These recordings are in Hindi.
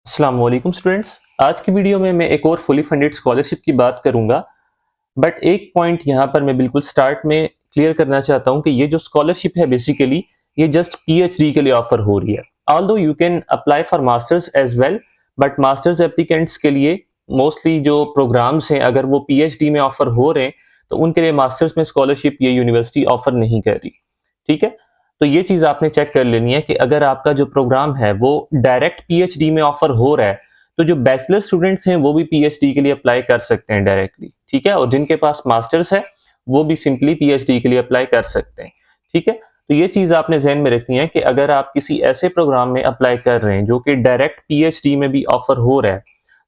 अस्सलाम वालेकुम स्टूडेंट्स। आज की वीडियो में मैं एक और फुली फंडेड स्कॉलरशिप की बात करूंगा। बट एक पॉइंट यहाँ पर मैं बिल्कुल स्टार्ट में क्लियर करना चाहता हूँ कि ये जो स्कॉलरशिप है बेसिकली ये जस्ट पीएचडी के लिए ऑफर हो रही है। Although you can apply for masters as well, but masters applicants के लिए मोस्टली जो प्रोग्राम्स हैं अगर वो पीएचडी में ऑफर हो रहे हैं तो उनके लिए मास्टर्स में स्कॉलरशिप ये यूनिवर्सिटी ऑफर नहीं कर रही। ठीक है, तो ये चीज आपने चेक कर लेनी है कि अगर आपका जो प्रोग्राम है वो डायरेक्ट पीएचडी में ऑफर हो रहा है तो जो बैचलर स्टूडेंट्स हैं वो भी पीएचडी के लिए अप्लाई कर सकते हैं डायरेक्टली। ठीक है, और जिनके पास मास्टर्स है वो भी सिंपली पीएचडी के लिए अप्लाई कर सकते हैं। ठीक है, तो ये चीज आपने ध्यान में रखनी है कि अगर आप किसी ऐसे प्रोग्राम में अप्लाई कर रहे हैं जो कि डायरेक्ट पीएचडी में भी ऑफर हो रहा है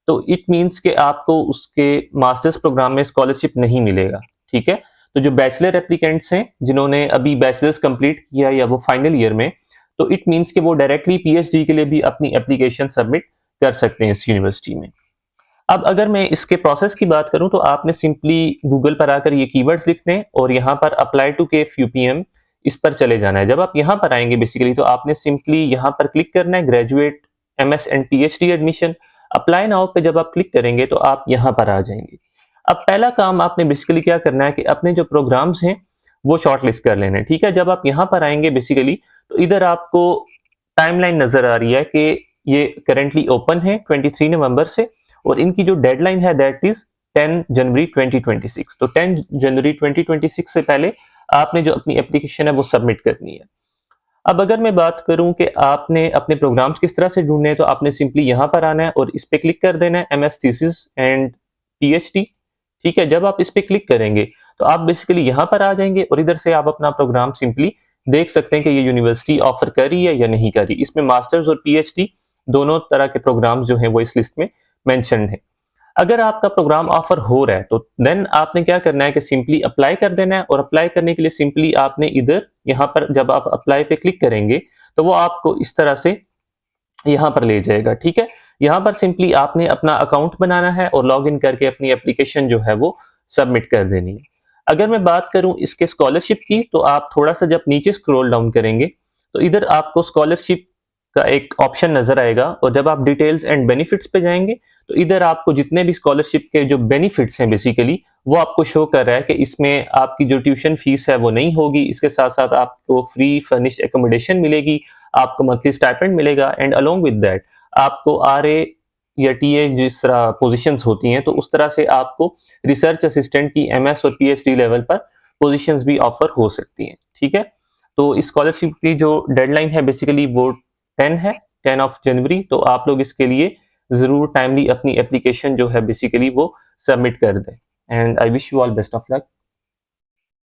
तो इट मीन्स कि आपको उसके मास्टर्स प्रोग्राम में स्कॉलरशिप नहीं मिलेगा। ठीक है, तो जो बैचलर एप्लीकेंट्स हैं जिन्होंने अभी बैचलर्स कंप्लीट किया या वो फाइनल ईयर में, तो इट मीन्स कि वो डायरेक्टली पीएचडी के लिए भी अपनी एप्लीकेशन सबमिट कर सकते हैं इस यूनिवर्सिटी में। अब अगर मैं इसके प्रोसेस की बात करूं तो आपने सिंपली गूगल पर आकर ये कीवर्ड्स लिखने हैं और यहाँ पर अप्लाई टू केफ यूपीएम इस पर चले जाना है। जब आप यहाँ पर आएंगे बेसिकली तो आपने सिंपली यहाँ पर क्लिक करना है graduate MS and PhD admission. Apply now पे जब आप क्लिक करेंगे तो आप यहाँ पर आ जाएंगे। अब पहला काम आपने बेसिकली क्या करना है कि अपने जो प्रोग्राम्स हैं वो शॉर्टलिस्ट कर लेने हैं। ठीक है, जब आप यहाँ पर आएंगे बेसिकली तो इधर आपको टाइमलाइन नजर आ रही है कि ये करेंटली ओपन है 23 नवंबर से और इनकी जो डेडलाइन है दैट इज 10 जनवरी 2026। तो 10 जनवरी 2026 से पहले आपने जो अपनी एप्लीकेशन है वो सबमिट करनी है। अब अगर मैं बात करूं कि आपने अपने प्रोग्राम्स किस तरह से ढूंढने हैं तो आपने सिंपली यहाँ पर आना है और इस पे क्लिक कर देना है एमएस थीसिस एंड पीएचडी। ठीक है, जब आप इस पे क्लिक करेंगे तो आप बेसिकली यहाँ पर आ जाएंगे और इधर से आप अपना प्रोग्राम सिंपली देख सकते हैं कि ये यूनिवर्सिटी ऑफर कर रही है या नहीं कर रही। इसमें मास्टर्स और पीएचडी दोनों तरह के प्रोग्राम्स जो हैं वो इस लिस्ट में मेंशन है। अगर आपका प्रोग्राम ऑफर हो रहा है तो देन आपने क्या करना है कि सिंपली अप्लाई कर देना है और अप्लाई करने के लिए सिंपली आपने इधर यहाँ पर जब आप अप्लाई पे क्लिक करेंगे तो वो आपको इस तरह से यहाँ पर ले जाएगा। ठीक है, यहाँ पर सिंपली आपने अपना अकाउंट बनाना है और लॉग इन करके अपनी एप्लीकेशन जो है वो सबमिट कर देनी है। अगर मैं बात करूं इसके स्कॉलरशिप की तो आप थोड़ा सा जब नीचे स्क्रॉल डाउन करेंगे तो इधर आपको स्कॉलरशिप का एक ऑप्शन नजर आएगा और जब आप डिटेल्स एंड बेनिफिट्स पे जाएंगे तो इधर आपको जितने भी स्कॉलरशिप के जो बेनिफिट्स हैं बेसिकली वो आपको शो कर रहा है कि इसमें आपकी जो ट्यूशन फीस है वो नहीं होगी, इसके साथ साथ आपको फ्री फर्निश्ड एकोमोडेशन मिलेगी, आपको मंथली स्टाइपेंड मिलेगा एंड अलोंग विद दैट आपको आरए या टीए जिस तरह पोजीशंस होती हैं तो उस तरह से आपको रिसर्च असिस्टेंट की एमएस और पीएचडी लेवल पर पोजीशंस भी ऑफर हो सकती हैं। ठीक है, तो इस स्कॉलरशिप की जो डेडलाइन है बेसिकली वो 10 है, 10 ऑफ जनवरी। तो आप लोग इसके लिए जरूर टाइमली अपनी एप्लीकेशन जो है बेसिकली वो सबमिट कर दें and I wish you all best of luck.